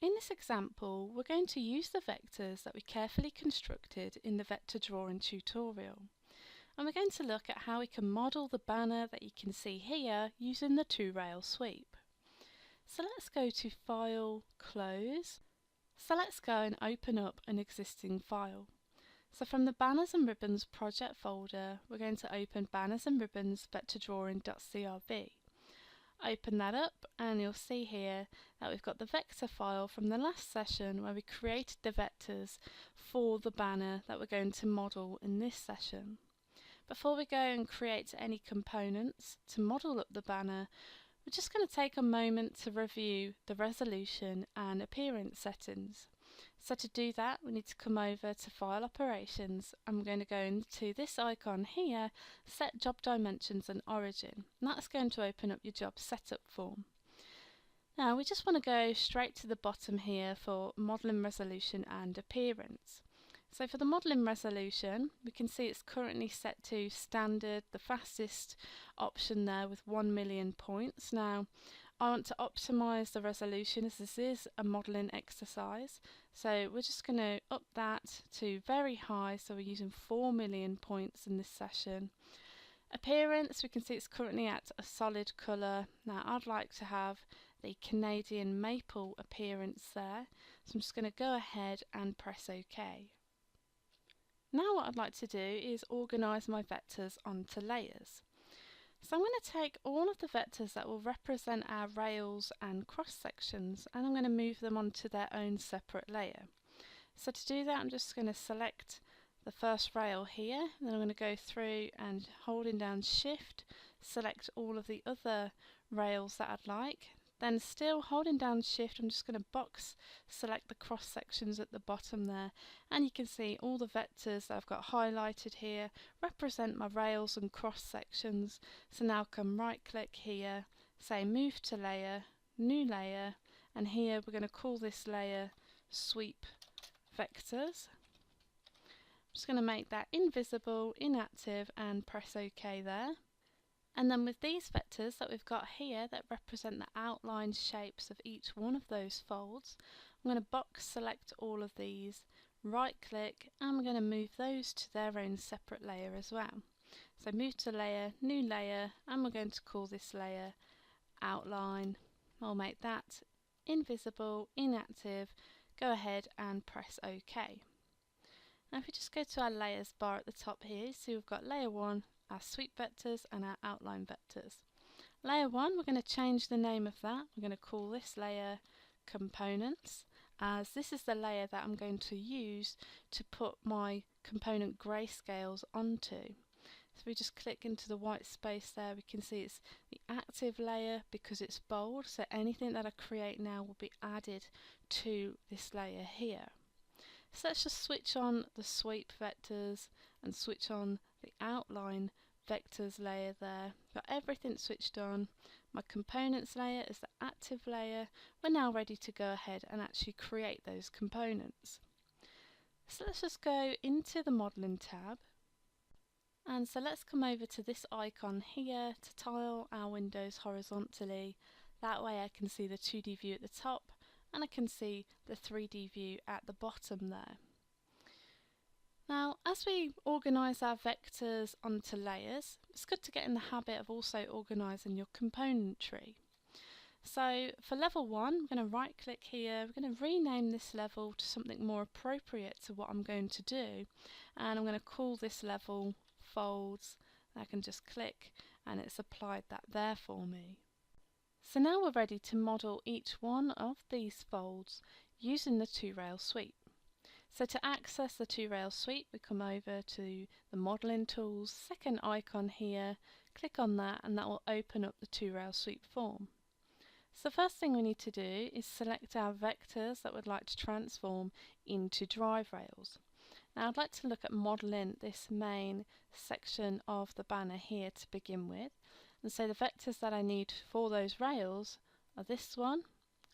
In this example, we're going to use the vectors that we carefully constructed in the vector drawing tutorial. And we're going to look at how we can model the banner that you can see here using the two-rail sweep. So let's go to File, Close. So let's go and open up an existing file. So from the Banners and Ribbons project folder, we're going to open Banners and Ribbons vectordrawing.crv. Open that up and you'll see here that we've got the vector file from the last session where we created the vectors for the banner that we're going to model in this session. Before we go and create any components to model up the banner, we're just going to take a moment to review the resolution and appearance settings. So to do that, we need to come over to File Operations, and we're going to go into this icon here, Set Job Dimensions and Origin. And that's going to open up your job setup form. Now we just want to go straight to the bottom here for modelling resolution and appearance. So for the modelling resolution, we can see it's currently set to standard, the fastest option there with 1,000,000 points. Now I want to optimise the resolution as this is a modelling exercise. So we're just going to up that to very high, so we're using 4,000,000 points in this session. Appearance, we can see it's currently at a solid colour. Now I'd like to have the Canadian maple appearance there, so I'm just going to go ahead and press OK. Now what I'd like to do is organise my vectors onto layers. So I'm going to take all of the vectors that will represent our rails and cross sections, and I'm going to move them onto their own separate layer. So to do that, I'm just going to select the first rail here, and then I'm going to go through and holding down Shift, select all of the other rails that I'd like. Then still holding down Shift, I'm just going to box select the cross sections at the bottom there, and you can see all the vectors that I've got highlighted here represent my rails and cross sections. So now I can right click here, say move to layer, new layer, and here we're going to call this layer sweep vectors. I'm just going to make that invisible, inactive, and press OK there. And then with these vectors that we've got here that represent the outline shapes of each one of those folds, I'm going to box select all of these, right click, and we're going to move those to their own separate layer as well. So move to layer, new layer, and we're going to call this layer outline. I'll make that invisible, inactive, go ahead and press OK. Now if we just go to our layers bar at the top here, so we've got layer 1, our sweep vectors and our outline vectors. Layer 1, we're going to change the name of that. We're going to call this layer components, as this is the layer that I'm going to use to put my component grayscales onto. So we just click into the white space there, we can see it's the active layer because it's bold, so anything that I create now will be added to this layer here. So let's just switch on the sweep vectors and switch on the outline vectors layer there. Got everything switched on. My components layer is the active layer. We're now ready to go ahead and actually create those components. So let's just go into the modelling tab. And so let's come over to this icon here to tile our windows horizontally. That way I can see the 2D view at the top and I can see the 3D view at the bottom there. Now, as we organise our vectors onto layers, it's good to get in the habit of also organising your component tree. So for level 1, I'm going to right click here, we're going to rename this level to something more appropriate to what I'm going to do, and I'm going to call this level folds. I can just click and it's applied that there for me. So now we're ready to model each one of these folds using the two-rail sweep. So to access the two-rail sweep, we come over to the modelling tools, second icon here, click on that and that will open up the two-rail sweep form. So the first thing we need to do is select our vectors that we'd like to transform into drive rails. Now I'd like to look at modelling this main section of the banner here to begin with. And so the vectors that I need for those rails are this one,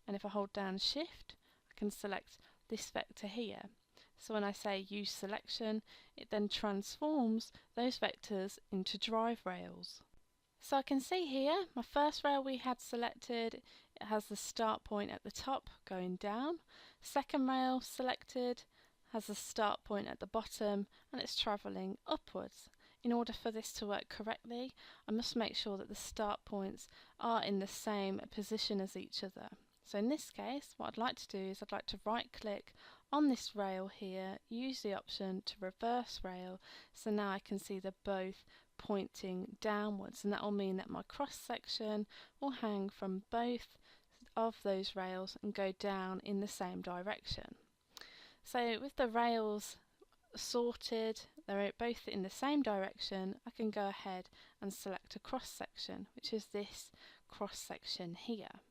and if I hold down Shift, I can select this vector here. So when I say use selection, it then transforms those vectors into drive rails. So I can see here, my first rail we had selected, it has the start point at the top going down. Second rail selected has the start point at the bottom and it's travelling upwards. In order for this to work correctly, I must make sure that the start points are in the same position as each other. So in this case, what I'd like to do is I'd like to right click on this rail here, use the option to reverse rail, so now I can see they're both pointing downwards, and that will mean that my cross section will hang from both of those rails and go down in the same direction. So with the rails sorted, they're both in the same direction, I can go ahead and select a cross section, which is this cross section here.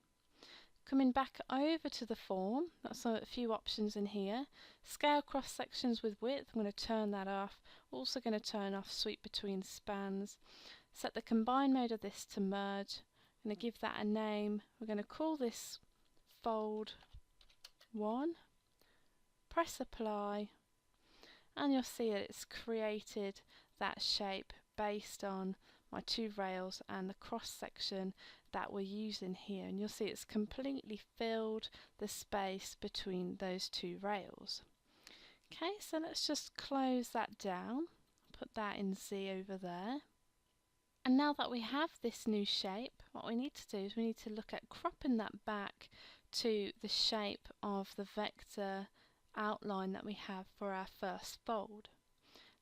Coming back over to the form, that's a few options in here. Scale cross sections with width, I'm going to turn that off. Also going to turn off sweep between spans. Set the combine mode of this to merge. I'm going to give that a name. We're going to call this fold 1. Press apply, and you'll see that it's created that shape based on my two rails and the cross section that we're using here, and you'll see it's completely filled the space between those two rails. Okay, so let's just close that down, put that in Z over there. And now that we have this new shape, what we need to do is we need to look at cropping that back to the shape of the vector outline that we have for our first fold.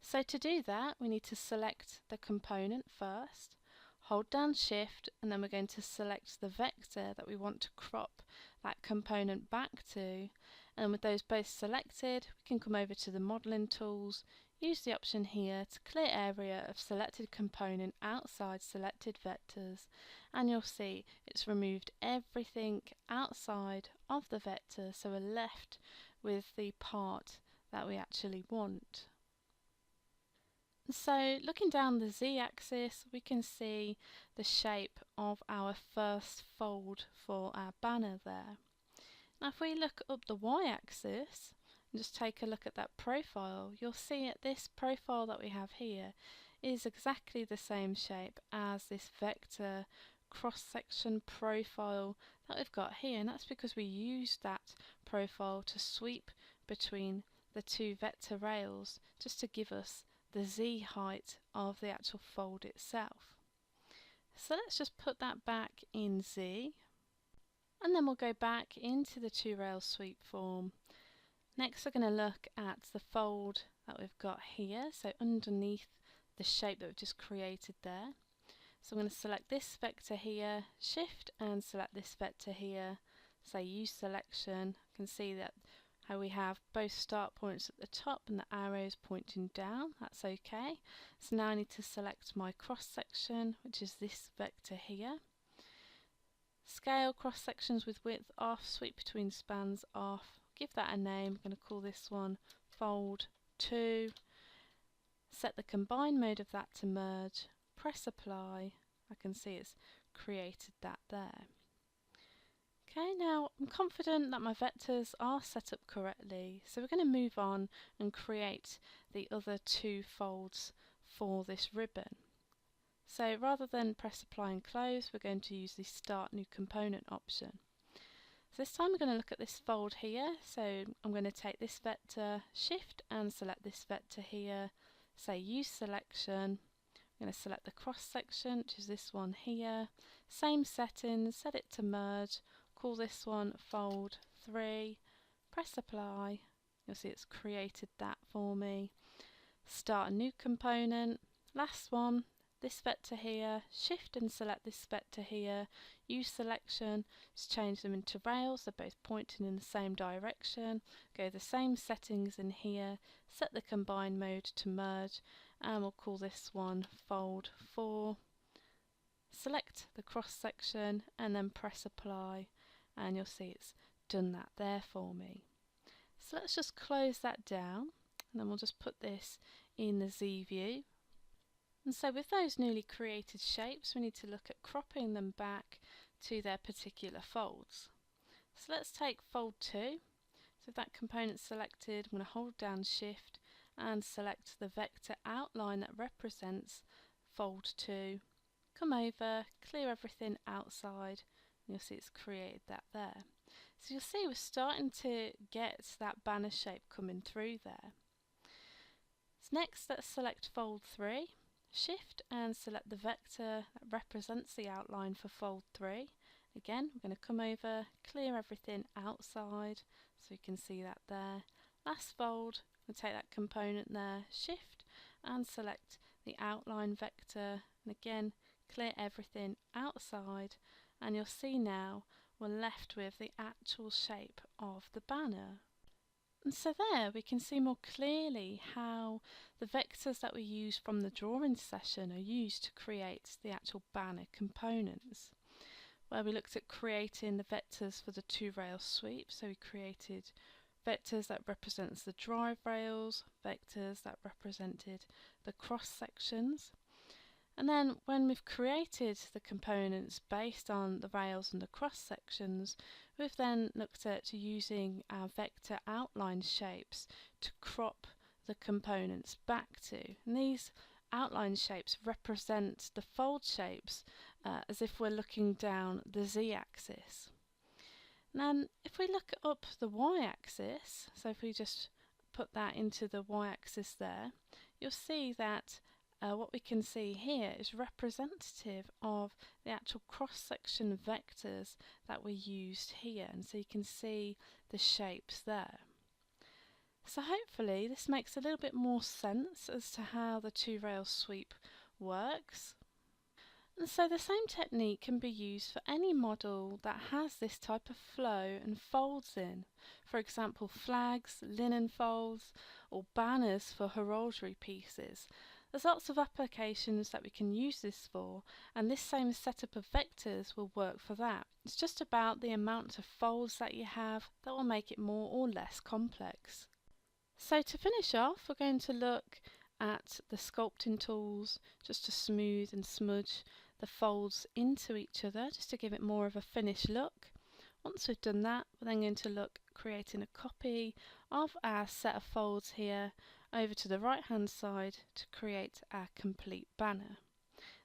So to do that, we need to select the component first, hold down shift, and then we're going to select the vector that we want to crop that component back to. And with those both selected, we can come over to the modeling tools, use the option here to clear area of selected component outside selected vectors, and you'll see it's removed everything outside of the vector, so we're left with the part that we actually want. So looking down the Z-axis, we can see the shape of our first fold for our banner there. Now if we look up the Y-axis and just take a look at that profile, you'll see that this profile that we have here is exactly the same shape as this vector cross-section profile that we've got here, and that's because we used that profile to sweep between the two vector rails just to give us the Z height of the actual fold itself. So let's just put that back in Z, and then we'll go back into the two rail sweep form. Next we're going to look at the fold that we've got here, so underneath the shape that we've just created there. So I'm going to select this vector here, shift and select this vector here, say use selection. You can see that how we have both start points at the top and the arrows pointing down. That's okay. So now I need to select my cross section, which is this vector here. Scale cross sections with width off, sweep between spans off. Give that a name. I'm going to call this one fold 2. Set the combine mode of that to merge. Press apply. I can see it's created that there. Okay, now I'm confident that my vectors are set up correctly, so we're going to move on and create the other two folds for this ribbon. So rather than press apply and close, we're going to use the start new component option. So this time we're going to look at this fold here, so I'm going to take this vector, shift and select this vector here, say use selection. I'm going to select the cross section, which is this one here, same settings, set it to merge, call this one fold 3, press apply, you'll see it's created that for me. Start a new component, last one, this vector here, shift and select this vector here, use selection, just change them into rails, they're both pointing in the same direction, go the same settings in here, set the combine mode to merge, and we'll call this one fold 4. Select the cross section and then press apply, and you'll see it's done that there for me. So let's just close that down, and then we'll just put this in the Z view. And so with those newly created shapes, we need to look at cropping them back to their particular folds. So let's take fold 2. So with that component selected, I'm going to hold down shift and select the vector outline that represents fold 2. come over, clear everything outside, and you'll see it's created that there. So you'll see we're starting to get that banner shape coming through there. So next, let's select fold 3, shift and select the vector that represents the outline for fold 3. Again, we're going to come over, clear everything outside so you can see that there. Last fold, we'll take that component there, shift and select the outline vector, and again clear everything outside, and you'll see now we're left with the actual shape of the banner. And so there we can see more clearly how the vectors that we use from the drawing session are used to create the actual banner components, where we looked at creating the vectors for the 2-rail sweep. So we created vectors that represents the drive rails, vectors that represented the cross sections. And then when we've created the components based on the rails and the cross sections, we've then looked at using our vector outline shapes to crop the components back to. And these outline shapes represent the fold shapes as if we're looking down the z-axis. And if we look up the y-axis, so if we just put that into the y-axis there, you'll see that what we can see here is representative of the actual cross-section vectors that we used here, and so you can see the shapes there. So hopefully this makes a little bit more sense as to how the 2-rail sweep works. And so the same technique can be used for any model that has this type of flow and folds in. For example, flags, linen folds, or banners for heraldry pieces. There's lots of applications that we can use this for, and this same setup of vectors will work for that. It's just about the amount of folds that you have that will make it more or less complex. So to finish off, we're going to look at the sculpting tools just to smooth and smudge the folds into each other, just to give it more of a finished look. Once we've done that, we're then going to look at creating a copy of our set of folds here over to the right hand side to create our complete banner.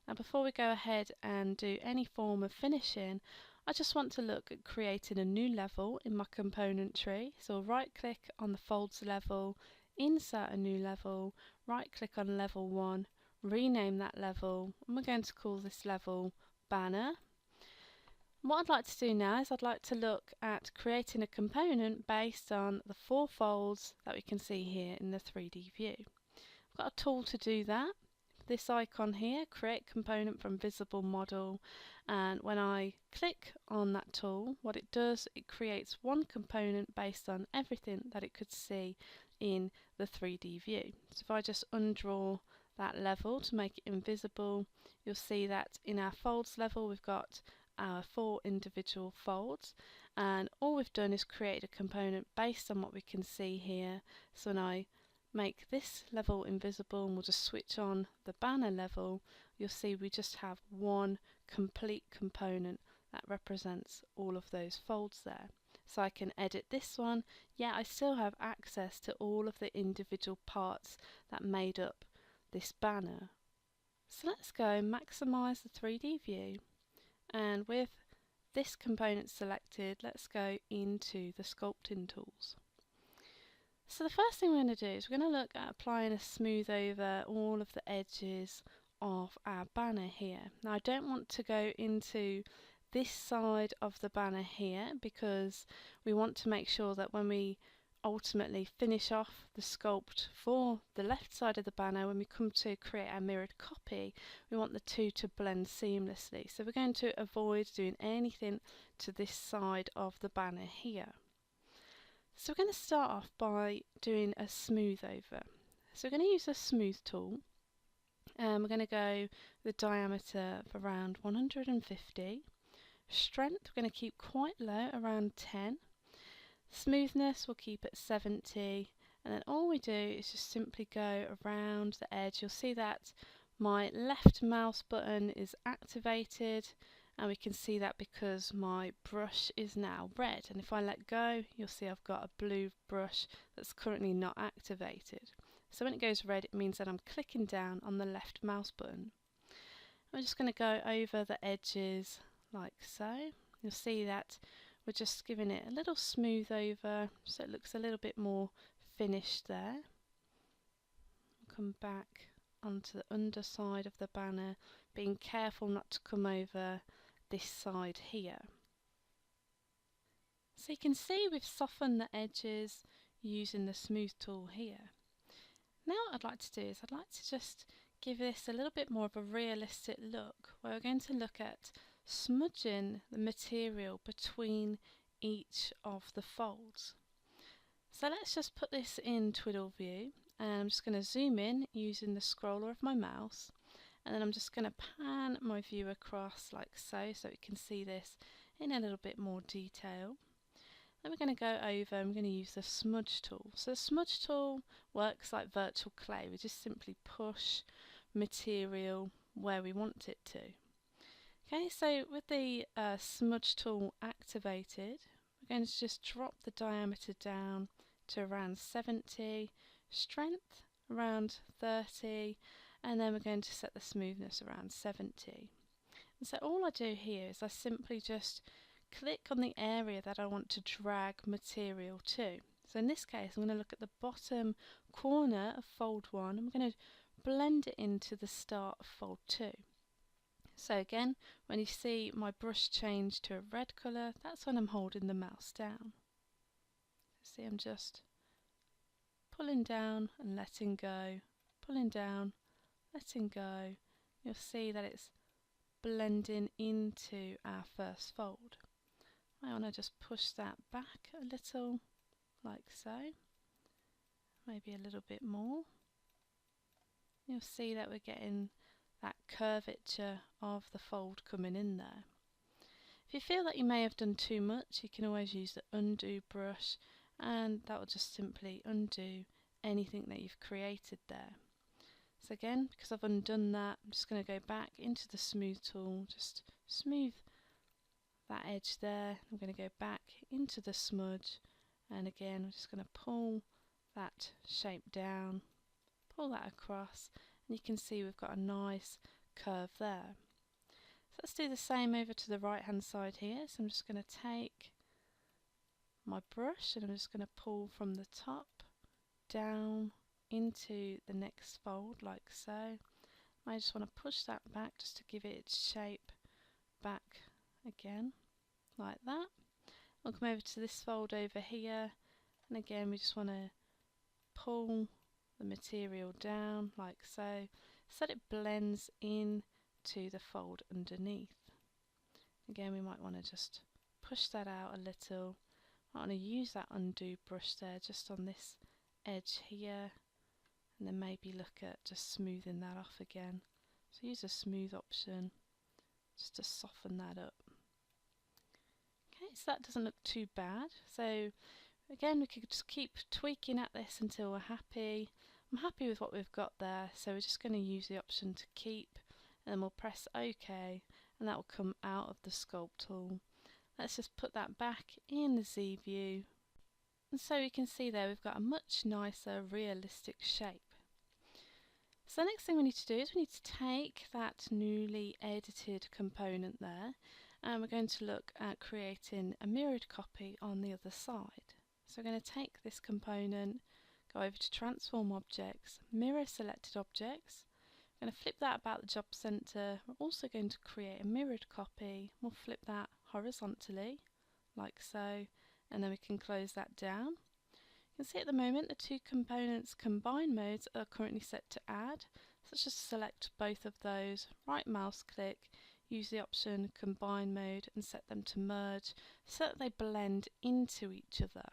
Now before we go ahead and do any form of finishing, I just want to look at creating a new level in my component tree. So I'll right click on the folds level, insert a new level, right click on level 1, rename that level, and we're going to call this level banner. What I'd like to do now is I'd like to look at creating a component based on the 4 folds that we can see here in the 3D view. I've got a tool to do that. This icon here, create component from visible model, and when I click on that tool, what it does, it creates one component based on everything that it could see in the 3D view. So if I just undraw that level to make it invisible, you'll see that in our folds level we've got our 4 individual folds, and all we've done is create a component based on what we can see here. So when I make this level invisible and we'll just switch on the banner level, you'll see we just have one complete component that represents all of those folds there. So I can edit this one, yet I still have access to all of the individual parts that made up this banner. So let's go maximize the 3D view, and with this component selected, let's go into the sculpting tools. So the first thing we're going to do is we're going to look at applying a smooth over all of the edges of our banner here. Now I don't want to go into this side of the banner here because we want to make sure that when we ultimately finish off the sculpt for the left side of the banner, when we come to create our mirrored copy, we want the two to blend seamlessly. So we're going to avoid doing anything to this side of the banner here. So we're going to start off by doing a smooth over. So we're going to use a smooth tool, and we're going to go with a diameter of around 150. Strength we're going to keep quite low, around 10. Smoothness we'll keep at 70, and then all we do is just simply go around the edge. You'll see that my left mouse button is activated, and we can see that because my brush is now red, and if I let go you'll see I've got a blue brush that's currently not activated. So when it goes red, it means that I'm clicking down on the left mouse button. I'm just going to go over the edges like so. You'll see that we're just giving it a little smooth over so it looks a little bit more finished there. Come back onto the underside of the banner, being careful not to come over this side here. So you can see we've softened the edges using the smooth tool here. Now what I'd like to do is I'd like to just give this a little bit more of a realistic look, where we're going to look at smudging the material between each of the folds. So let's just put this in twiddle view, and I'm just going to zoom in using the scroller of my mouse, and then I'm just going to pan my view across like so we can see this in a little bit more detail. Then we're going to go over, I'm going to use the smudge tool. So the smudge tool works like virtual clay. We just simply push material where we want it to. Okay, so with the smudge tool activated, we're going to just drop the diameter down to around 70, strength around 30, and then we're going to set the smoothness around 70. And so all I do here is I simply just click on the area that I want to drag material to. So in this case I'm going to look at the bottom corner of fold 1 and I'm going to blend it into the start of fold 2. So again, when you see my brush change to a red colour, that's when I'm holding the mouse down. See, I'm just pulling down and letting go, pulling down, letting go. You'll see that it's blending into our first fold. I want to just push that back a little, like so, maybe a little bit more. You'll see that we're getting that curvature of the fold coming in there. If you feel that you may have done too much, you can always use the undo brush, and that will just simply undo anything that you've created there. So again, because I've undone that, I'm just going to go back into the smooth tool, just smooth that edge there. I'm going to go back into the smudge, and again I'm just going to pull that shape down, pull that across, and you can see we've got a nice curve there. So let's do the same over to the right hand side here. So I'm just going to take my brush and I'm just going to pull from the top down into the next fold like so. I just want to push that back just to give it its shape back again, like that. We'll come over to this fold over here, and again we just want to pull the material down like so that it blends in to the fold underneath. Again, we might want to just push that out a little. I want to use that undo brush there just on this edge here, and then maybe look at just smoothing that off again. So use a smooth option just to soften that up. Okay, so that doesn't look too bad. So again, we could just keep tweaking at this until we're happy. I'm happy with what we've got there, so we're just going to use the option to keep, and then we'll press OK, and that will come out of the sculpt tool. Let's just put that back in the Z view, and so you can see there we've got a much nicer realistic shape. So the next thing we need to do is we need to take that newly edited component there, and we're going to look at creating a mirrored copy on the other side. So we're going to take this component, go over to transform objects, mirror selected objects. We're going to flip that about the job center. We're also going to create a mirrored copy. We'll flip that horizontally like so, and then we can close that down. You can see at the moment the two components combine modes are currently set to add. So let's just select both of those, right mouse click, use the option combine mode and set them to merge so that they blend into each other.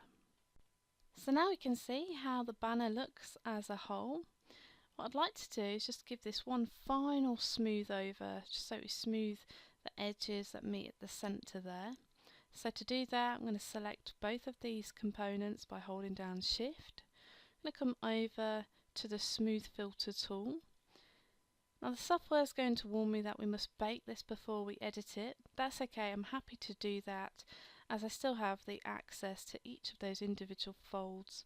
So now we can see how the banner looks as a whole. What I'd like to do is just give this one final smooth over, just so we smooth the edges that meet at the centre there. So to do that, I'm going to select both of these components by holding down Shift. I'm going to come over to the Smooth Filter tool. Now the software is going to warn me that we must bake this before we edit it. That's okay, I'm happy to do that, as I still have the access to each of those individual folds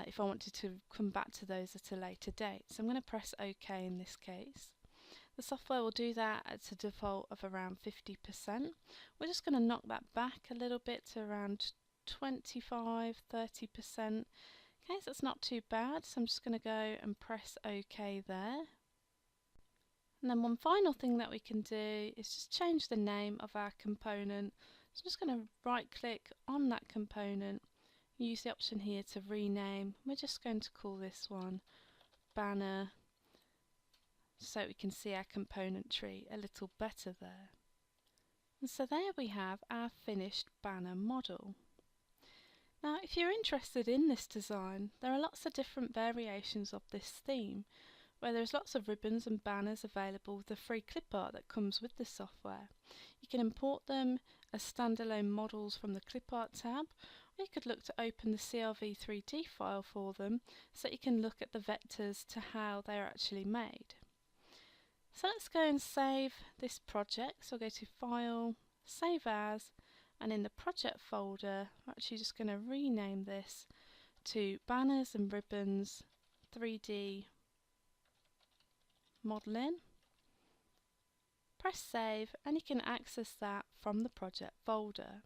if I wanted to come back to those at a later date. So I'm going to press OK in this case. The software will do that at a default of around 50%. We're just going to knock that back a little bit to around 25–30%. Okay, so that's not too bad, so I'm just going to go and press OK there. And then one final thing that we can do is just change the name of our component. So I'm just going to right click on that component, use the option here to rename. We're just going to call this one banner, so we can see our component tree a little better there. And so there we have our finished banner model. Now if you're interested in this design, there are lots of different variations of this theme, where there's lots of ribbons and banners available with the free clip art that comes with the software. You can import them as standalone models from the clip art tab, or you could look to open the CRV 3D file for them so that you can look at the vectors to how they are actually made. So let's go and save this project. So we'll go to File, Save As, and in the project folder we're actually just going to rename this to Banners and Ribbons 3D Modeling. Press Save and you can access that from the project folder.